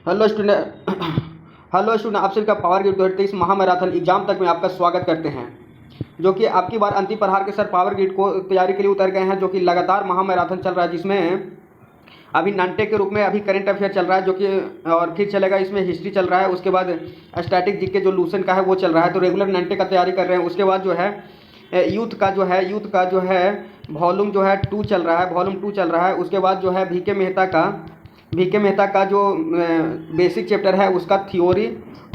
Hello student hello student, आप सभी का पावर ग्रिड 2023 महामैराथन एग्जाम तक में आपका स्वागत करते हैं। जो कि आपकी बार अंतिम प्रहार के सर पावर ग्रिड को तैयारी के लिए उतर गए हैं, जो कि लगातार महामैराथन चल रहा है, जिसमें अभी ननटेक के रूप में अभी करंट अफेयर चल रहा है, जो कि और फिर चलेगा इसमें हिस्ट्री चल रहा है। उसके बाद स्टैटिक जीके जो लूसेंट का है वो चल रहा है, तो रेगुलर ननटेक का तैयारी कर रहे हैं। उसके बाद जो है यूथ का जो है वॉल्यूम जो है 2 चल रहा है, वॉल्यूम 2 चल रहा है। उसके बाद जो है वीके मेहता का जो बेसिक चैप्टर है उसका थ्योरी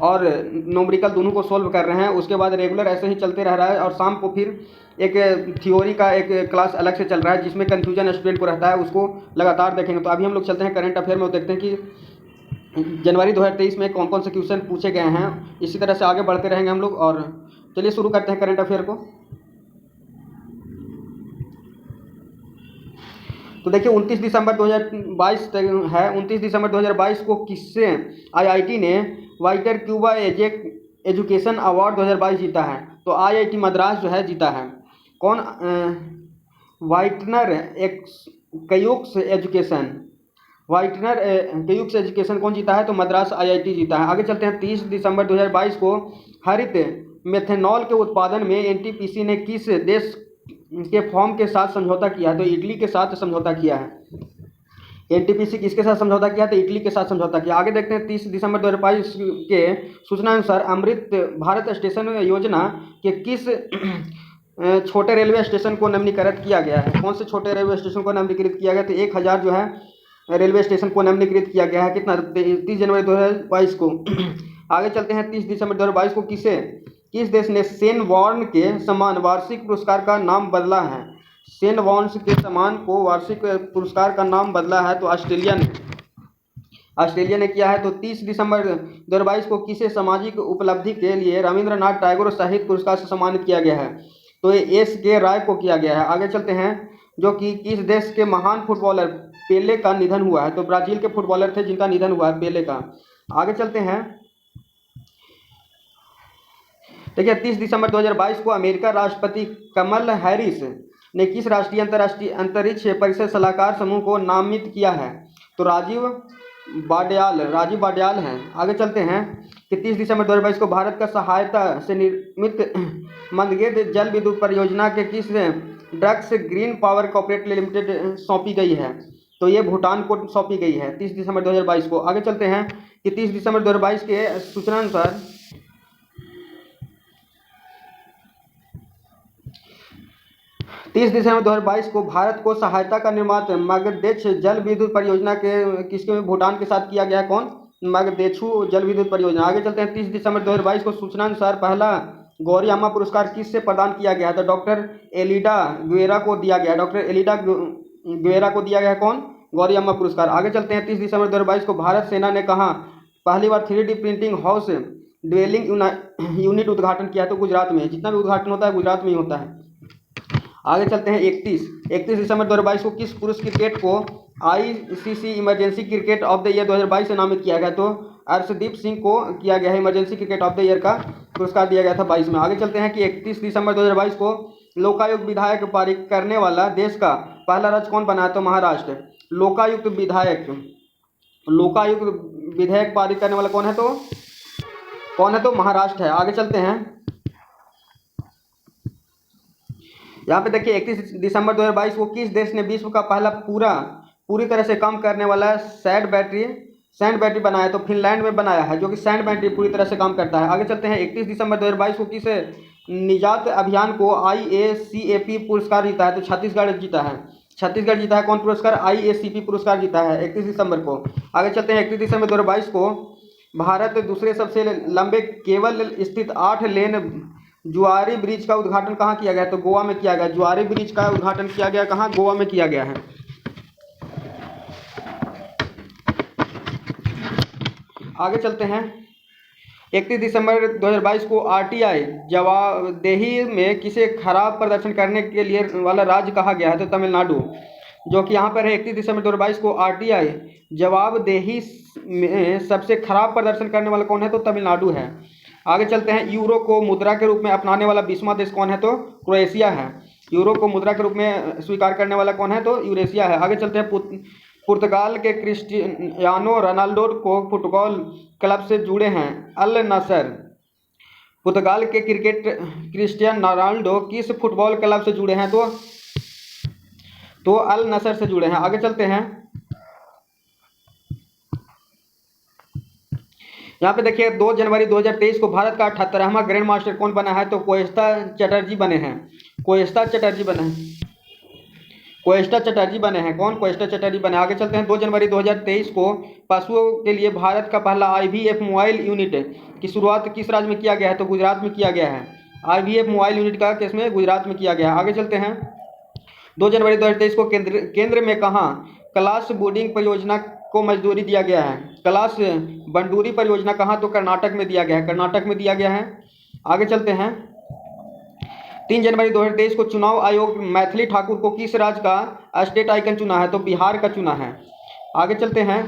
और न्यूमेरिकल दोनों को सॉल्व कर रहे हैं। उसके बाद रेगुलर ऐसे ही चलते रह रहा है, और शाम को फिर एक थ्योरी का एक क्लास अलग से चल रहा है, जिसमें कन्फ्यूजन स्टूडेंट को रहता है, उसको लगातार देखेंगे। तो अभी हम लोग चलते हैं करंट अफेयर में और देखते हैं कि जनवरी 2023 में कौन कौन से क्वेश्चन पूछे गए हैं। इसी तरह से आगे बढ़ते रहेंगे हम लोग, और चलिए शुरू करते हैं करंट अफेयर को। तो देखिए 29 दिसंबर 2022 है। 29 दिसंबर 2022 को किससे आईआईटी ने वाइटर क्यूबा एजुकेशन अवार्ड 2022 जीता है? तो आईआईटी मद्रास जो है जीता है। कौन? वाइटनर कयूक्स एजुकेशन वाइटनर कयूक्स एजुकेशन कौन जीता है? तो मद्रास आईआईटी जीता है। आगे चलते हैं। 30 दिसंबर 2022 को हरित मेथनॉल के उत्पादन में एनटीपीसी ने किस देश के फॉर्म के साथ समझौता किया है? तो इटली के साथ समझौता किया है। एनटीपीसी किसके साथ समझौता किया? तो इटली के साथ समझौता किया। आगे देखते हैं 30 दिसंबर 2022 के सूचना अनुसार अमृत भारत स्टेशन योजना के किस छोटे रेलवे स्टेशन को नवीनीकृत किया गया है? कौन से छोटे रेलवे स्टेशन को नवीनीकृत किया गया? तो 1000 जो है रेलवे स्टेशन को नवीनीकृत किया गया है। कितना? 30 जनवरी 2022 को। आगे चलते हैं। 30 दिसंबर 2022 को किस देश ने सेन वॉर्न के समान वार्षिक पुरस्कार का नाम बदला है? सेन वॉर्न के समान को वार्षिक पुरस्कार का नाम बदला है, तो ऑस्ट्रेलिया ने किया है। तो 30 दिसंबर 2022 को किसे सामाजिक उपलब्धि के लिए रविंद्रनाथ टैगोर साहित्य पुरस्कार से सम्मानित किया गया है? तो ये एस.के. राय को किया गया है। आगे चलते हैं। जो कि किस देश के महान फुटबॉलर पेले का निधन हुआ है? तो ब्राजील के फुटबॉलर थे जिनका निधन हुआ है, पेले का। आगे चलते हैं। देखिए 30 दिसंबर 2022 को अमेरिका राष्ट्रपति कमल हैरिस ने किस राष्ट्रीय अंतरिक्ष परिषद सलाहकार समूह को नामित किया है? तो राजीव बाड्याल हैं। आगे चलते हैं कि 30 दिसंबर 2022 को भारत का सहायता से निर्मित मंदगेद जल विद्युत परियोजना के किस drugs green power corporate limited सौंपी गई है? तो ये भूटान को सौंपी गई है 30 दिसंबर 2022 को। आगे चलते हैं कि 30 दिसंबर 2022 के सूचना अनुसार 30 दिसंबर 2022 को भारत को सहायता का निर्माण मगदेच जल विद्युत परियोजना के किसके भूटान के साथ किया गया? कौन? मगदेछू जल विद्युत परियोजना। आगे चलते हैं। 30 दिसंबर 2022 को सूचना अनुसार पहला गौरी अम्मा पुरस्कार किससे प्रदान किया गया? तो डॉक्टर एलिडा गुएरा को दिया गया। डॉक्टर एलिडा गुएरा को दिया गया। कौन? गौरी अम्मा पुरस्कार। आगे चलते हैं। 30 दिसंबर 2022 को भारत सेना ने कहा पहली बार 3D printing house dwelling unit उद्घाटन किया? तो गुजरात में। जितना भी उद्घाटन होता है गुजरात में ही होता है। आगे चलते हैं। 31 दिसंबर 2022 को किस पुरुष क्रिकेट को ICC emergency cricket of the year 2022 से नामित किया गया? तो अर्शदीप सिंह को किया गया है। Emergency cricket of the year का पुरस्कार दिया गया था 22 में। आगे चलते हैं कि 31 दिसंबर 2022 को लोकायुक्त विधायक पारित करने वाला देश का पहला राज्य कौन बना है? तो महाराष्ट्र। लोकायुक्त विधेयक पारित करने वाला कौन है? तो महाराष्ट्र है। आगे चलते हैं। यहाँ पे देखिए 31 दिसंबर 2022 को किस देश ने विश्व का पहला पूरी तरह से काम करने वाला सैंड बैटरी बनाया? तो फिनलैंड में बनाया है, जो कि सैंड बैटरी पूरी तरह से काम करता है। आगे चलते हैं। 31 दिसंबर 2022 को किस निजात अभियान को IACAP पुरस्कार जीता है? तो छत्तीसगढ़ जीता है। कौन पुरस्कार? IACP पुरस्कार जीता है 31 दिसंबर को। आगे चलते हैं। 31 दिसंबर 2022 को भारत दूसरे सबसे लंबे केबल स्थित 8 लेन जुआरी ब्रिज का उद्घाटन कहाँ किया गया? तो गोवा में किया गया। जुआरी ब्रिज का उद्घाटन किया गया कहाँ? गोवा में किया गया है। आगे चलते हैं। 31 दिसंबर 2022 को RTI जवाबदेही में किसे खराब प्रदर्शन करने के लिए वाला राज्य कहा गया है? तो तमिलनाडु। जो कि यहाँ पर है 31 दिसंबर 2022 को RTI जवाबदेही में सबसे खराब प्रदर्शन करने वाला कौन है? तो तमिलनाडु है। आगे चलते हैं। यूरो को मुद्रा के रूप में अपनाने वाला 20वां देश कौन है? तो क्रोएशिया है। यूरो को मुद्रा के रूप में स्वीकार करने वाला कौन है? तो यूरेशिया है। आगे चलते हैं। पुर्तगाल के क्रिस्टियानो रोनाल्डो को फुटबॉल क्लब से जुड़े हैं अल नसर। पुर्तगाल के क्रिस्टियानो रोनाल्डो किस फुटबॉल क्लब से जुड़े हैं? तो अल नसर से जुड़े हैं। आगे चलते हैं। यहाँ पे देखिए 2 जनवरी 2023 को भारत का 78वां ग्रैंड मास्टर कौन बना है? तो कोएस्टा चटर्जी बने हैं। कोएस्टा चटर्जी बने हैं। कोएस्टा चटर्जी बने हैं। कौन? कोएस्टा चटर्जी बने। आगे चलते हैं। 2 जनवरी 2023 को पशुओं के लिए भारत का पहला IVF मोबाइल यूनिट की शुरुआत किस राज्य में किया गया है? तो गुजरात में किया गया है। IVF मोबाइल यूनिट का किसमें? गुजरात में किया गया है। आगे चलते हैं। 2 जनवरी 2023 को केंद्र में कहाँ कलाश बोर्डिंग परियोजना को मंजूरी दिया गया है? कलाश बंडूरी परियोजना कहाँ? तो कर्नाटक में दिया गया है। कर्नाटक में दिया गया है। आगे चलते हैं। 3 जनवरी 2023 को चुनाव आयोग मैथिली ठाकुर को किस राज्य का स्टेट आइकन चुना है? तो बिहार का चुना है। आगे चलते हैं।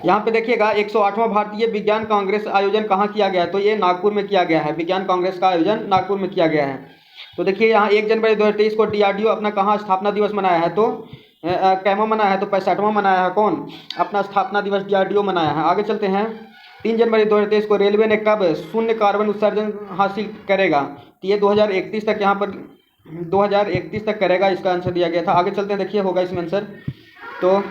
यहाँ पे देखिएगा 108वां भारतीय विज्ञान कांग्रेस आयोजन कहाँ किया गया है? तो ये नागपुर में किया गया है। विज्ञान कांग्रेस का आयोजन नागपुर में किया गया है। तो देखिए यहाँ 1 जनवरी 2023 को DRDO अपना कहाँ स्थापना दिवस मनाया है? तो कैमा मनाया है? तो 65वां मनाया है। कौन? अपना स्थापना दिवस DRDO मनाया है। आगे चलते हैं। 3 जनवरी 2023 को रेलवे ने कब शून्य कार्बन उत्सर्जन हासिल करेगा? तो ये 2031 तक, यहाँ पर 2031 तक करेगा। इसका आंसर दिया गया था। आगे चलते हैं। देखिए होगा इसमें आंसर। तो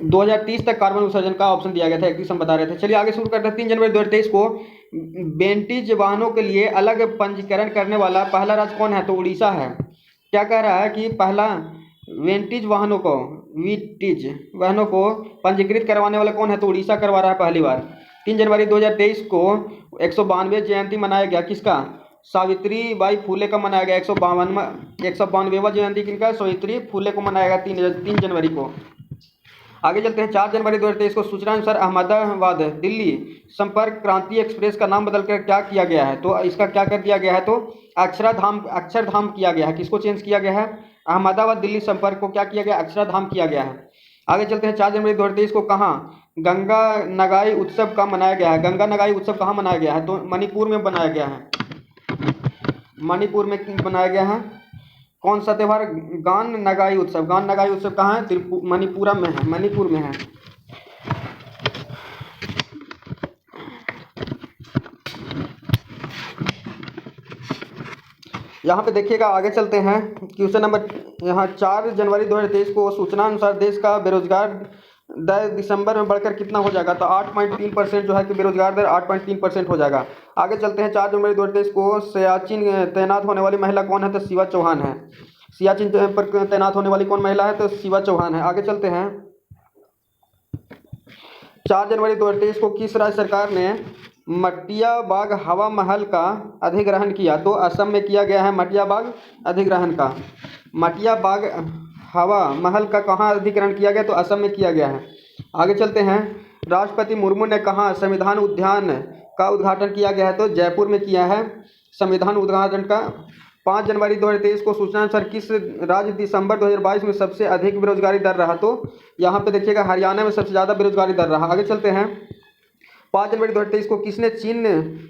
2030 तक कार्बन उत्सर्जन का ऑप्शन दिया गया था। 31 हम बता रहे थे। चलिए आगे शुरू करते हैं। 3 जनवरी 2023 को बेंटीज वाहनों के लिए अलग पंजीकरण करने वाला पहला राज्य कौन है? तो उड़ीसा है। क्या कह रहा है कि पहला वेंटीज वाहनों को पंजीकृत करवाने वाला कौन है? तो उड़ीसा करवा रहा है पहली बार। 3 जनवरी 2023 को 192वें जयंती मनाया गया। किसका? सावित्री बाई फुले का मनाया गया। 192वां जयंती किनका? सावित्री फुले को मनाया गया 3 जनवरी को। आगे चलते हैं। 4 जनवरी 2023 को सूचना अनुसार अहमदाबाद दिल्ली संपर्क क्रांति एक्सप्रेस का नाम बदलकर क्या किया गया है? तो इसका क्या कर दिया गया है? तो अक्षरधाम किया गया है। किसको चेंज किया गया है? अहमदाबाद दिल्ली संपर्क को क्या किया गया? अक्षरधाम किया गया है। आगे चलते हैं। 4 जनवरी 2023 को कहाँ गंगा नगाई उत्सव का मनाया गया है? गंगा नगाई उत्सव कहाँ मनाया गया है? तो मणिपुर में बनाया गया है। मणिपुर में बनाया गया है। कौन सा त्यौहार? गान नगाई उत्सव। गान नगाई उत्सव कहाँ है? मणिपुर में है। मणिपुर में है। यहाँ पे देखिएगा। आगे चलते हैं। क्वेश्चन नंबर यहाँ 4 जनवरी 2023 को सूचना अनुसार देश का बेरोजगार दर दिसंबर में बढ़कर कितना हो जाएगा? तो 8.3% जो है कि बेरोजगार दर 8.3% हो जाएगा। आगे चलते हैं। 4 जनवरी 2023 को सियाचिन तैनात होने वाली महिला कौन है? तो शिवा चौहान है। सियाचिन पर तैनात होने वाली कौन महिला है? तो शिवा चौहान है। आगे चलते हैं। 4 जनवरी 2023 को किस राज्य सरकार ने मटियाबाग हवा महल का अधिग्रहण किया? तो असम में किया गया है मटियाबाग अधिग्रहण का। मटियाबाग हवा महल का कहाँ अधिग्रहण किया गया? तो असम में किया गया है। आगे चलते हैं। राष्ट्रपति मुर्मू ने कहाँ संविधान उद्यान का उद्घाटन किया गया है? तो जयपुर में किया है संविधान उद्घाटन का। 5 जनवरी 2023 को सूचना अनुसार किस राज्य दिसंबर 2022 में सबसे अधिक बेरोजगारी दर रहा? तो यहाँ पे देखिएगा हरियाणा में सबसे ज़्यादा बेरोजगारी दर रहा। आगे चलते हैं। 5 जनवरी 2023 को किसने चीन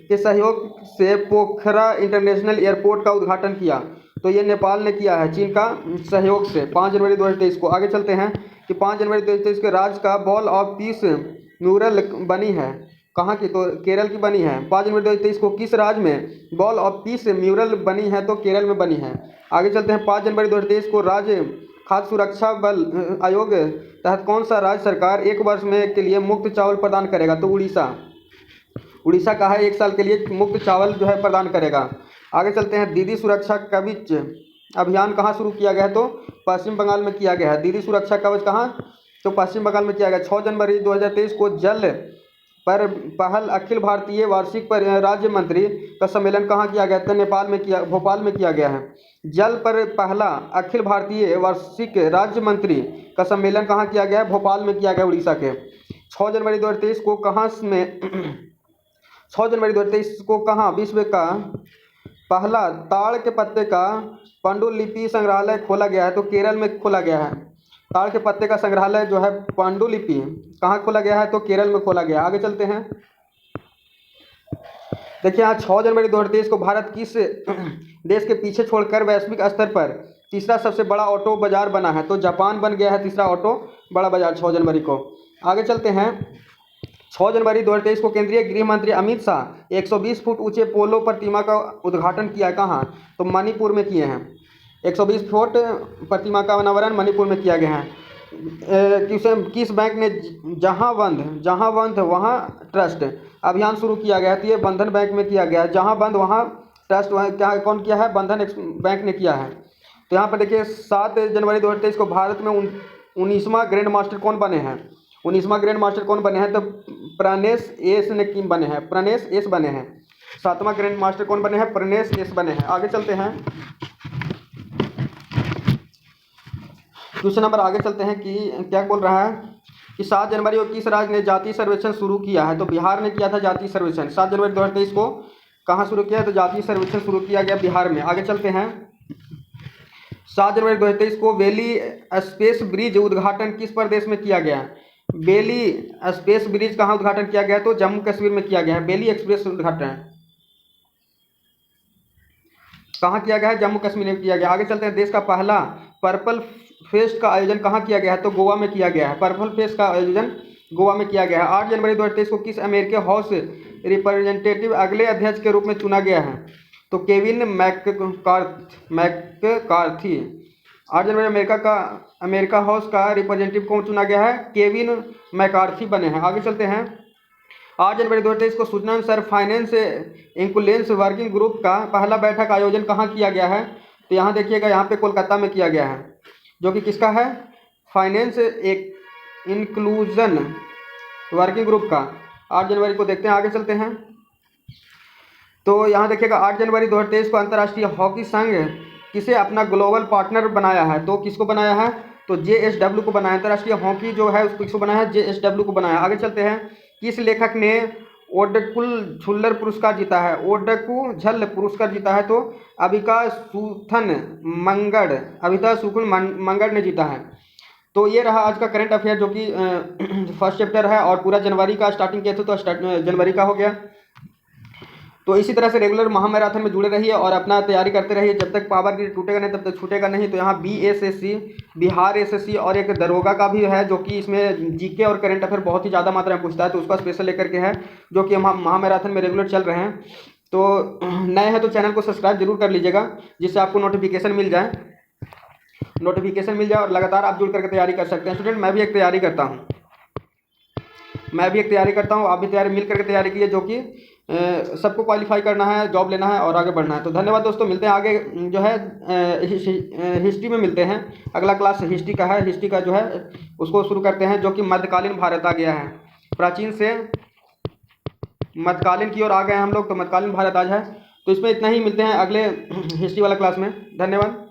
के सहयोग से पोखरा इंटरनेशनल एयरपोर्ट का उद्घाटन किया? तो ये नेपाल ने किया है चीन का सहयोग से। 5 जनवरी 2023 को। आगे चलते हैं कि 5 जनवरी 2023 के राज्य का बॉल ऑफ पीस म्यूरल बनी है कहाँ की? तो केरल की बनी है। 5 जनवरी 2023 को किस राज्य में बॉल ऑफ पीस म्यूरल बनी है? तो केरल में बनी है। आगे चलते हैं। 5 जनवरी 2023 को राज्य खाद्य सुरक्षा बल आयोग तहत कौन सा राज्य सरकार 1 वर्ष में के लिए मुफ्त चावल प्रदान करेगा? तो उड़ीसा का है 1 साल के लिए मुफ्त चावल जो है प्रदान करेगा। आगे चलते हैं। दीदी सुरक्षा कवच अभियान कहाँ शुरू किया गया है? तो पश्चिम बंगाल में किया गया है। दीदी सुरक्षा कवच कहाँ? तो पश्चिम बंगाल में किया गया। 6 जनवरी 2023 को जल पर पहल अखिल भारतीय वार्षिक पर राज्य मंत्री का सम्मेलन कहाँ किया गया? तो नेपाल में किया, भोपाल में किया गया है। जल पर पहला अखिल भारतीय वार्षिक राज्य मंत्री का सम्मेलन कहाँ किया गया है? भोपाल में किया गया उड़ीसा के। 6 जनवरी 2023 को कहाँ में 6 जनवरी 2023 को कहाँ विश्व का पहला ताड़ के पत्ते का पांडुलिपि संग्रहालय खोला गया है? तो केरल में खोला गया है। ताड़ के पत्ते का संग्रहालय जो है पांडुलिपि कहाँ खोला गया है? तो केरल में खोला गया। आगे चलते हैं। देखिए यहाँ 6 जनवरी 2023 को भारत किस देश के पीछे छोड़कर वैश्विक स्तर पर तीसरा सबसे बड़ा ऑटो बाजार बना है? तो जापान बन गया है तीसरा ऑटो बड़ा बाजार 6 जनवरी को। आगे चलते हैं। 6 जनवरी 2023 को केंद्रीय गृह मंत्री अमित शाह 120 फुट ऊंचे पोलो प्रतिमा का उद्घाटन किया। कहाँ? तो मणिपुर में किए हैं। 120 फुट प्रतिमा का अनावरण मणिपुर में किया गया है। किस बैंक ने जहां बंद वहां ट्रस्ट अभियान शुरू किया गया है? तो ये बंधन बैंक में किया गया है। जहां बंद वहां ट्रस्ट क्या कौन किया है? बंधन बैंक ने किया है। तो यहाँ पर देखिए 7 जनवरी 2023 को भारत में 19वां ग्रैंड मास्टर कौन बने हैं? 19वां ग्रैंड मास्टर कौन बने हैं? तो प्रनेश एस ने किम बने हैं, प्रनेश एस बने हैं। 7वां ग्रैंड मास्टर कौन बने हैं? प्रनेश एस बने हैं। आगे चलते हैं, क्वेश्चन नंबर आगे चलते हैं कि क्या बोल रहा है कि 7 जनवरी को किस राज्य ने जातीय सर्वेक्षण शुरू किया है? तो बिहार ने किया था जातीय सर्वेक्षण। 7 जनवरी 2023 को कहाँ शुरू किया? तो जातीय सर्वेक्षण शुरू किया गया बिहार में। आगे चलते हैं। 7 जनवरी 2023 को बेली स्पेस ब्रिज उद्घाटन किस प्रदेश में किया गया? बेली स्पेस ब्रिज कहाँ उद्घाटन किया गया? तो जम्मू कश्मीर में किया गया है। बेली एक्सप्रेस उद्घाटन कहाँ किया गया है? जम्मू कश्मीर में किया गया। आगे चलते हैं। देश का पहला पर्पल फेस्ट का आयोजन कहाँ किया गया है? तो गोवा में किया गया है। पर्पल फेस्ट का आयोजन गोवा में किया गया है। 8 जनवरी 2023 को किस अमेरिकी हाउस रिप्रेजेंटेटिव अगले अध्यक्ष के रूप में चुना गया है? तो केविन मैककार्थी। 8 जनवरी अमेरिका हाउस का रिप्रेजेंटेटिव कौन चुना गया है? केविन मैकार्थी बने हैं। आगे चलते हैं। 8 जनवरी 2023 को सूचना सर फाइनेंस इंक्लुएंस वर्किंग ग्रुप का पहला बैठक आयोजन कहाँ किया गया है? तो यहाँ देखिएगा, यहाँ पे कोलकाता में किया गया है, जो कि किसका है? फाइनेंस एक इंक्लूजन वर्किंग ग्रुप का। 8 जनवरी को देखते हैं। आगे चलते हैं। तो यहाँ देखिएगा 8 जनवरी 2023 को अंतर्राष्ट्रीय हॉकी संघ किसे अपना ग्लोबल पार्टनर बनाया है? तो किसको बनाया है? तो JSW को बनाया। अंतर्राष्ट्रीय हॉकी जो है उसको किसको बनाया है? JSW को बनाया। आगे चलते हैं। किस लेखक ने ओडकुल झुल्लर पुरस्कार जीता है? ओडकू झल पुरस्कार जीता है तो अबिका सुथन मंगड़ ने जीता है। तो ये रहा आज का करंट अफेयर, जो कि फर्स्ट चैप्टर है और पूरा जनवरी का स्टार्टिंग किया था तो जनवरी का हो गया। तो इसी तरह से रेगुलर महामैराथन में जुड़े रहिए और अपना तैयारी करते रहिए। जब तक पावर ग्रिड टूटेगा नहीं तब तक छूटेगा नहीं। तो यहाँ BSSC, बिहार SSC और एक दरोगा का भी है, जो कि इसमें जीके और करंट अफेयर बहुत ही ज़्यादा मात्रा में पूछता है, तो उसका स्पेशल लेकर के है, जो कि हम महामैराथन में रेगुलर चल रहे हैं। तो नए हैं तो चैनल को सब्सक्राइब जरूर कर लीजिएगा, जिससे आपको नोटिफिकेशन मिल जाए और लगातार आप जुड़ करके तैयारी कर सकते हैं। स्टूडेंट, मैं भी एक तैयारी करता हूँ, आप भी तैयारी मिल करके तैयारी कीजिए, जो कि सबको क्वालिफाई करना है, जॉब लेना है और आगे बढ़ना है। तो धन्यवाद दोस्तों, मिलते हैं आगे जो है हिस्ट्री में मिलते हैं। अगला क्लास हिस्ट्री का है। हिस्ट्री का जो है उसको शुरू करते हैं, जो कि मध्यकालीन भारत आ गया है। प्राचीन से मध्यकालीन की ओर आ गए हैं हम लोग, तो मध्यकालीन भारत आज है। तो इसमें इतना ही, मिलते हैं अगले हिस्ट्री वाला क्लास में। धन्यवाद।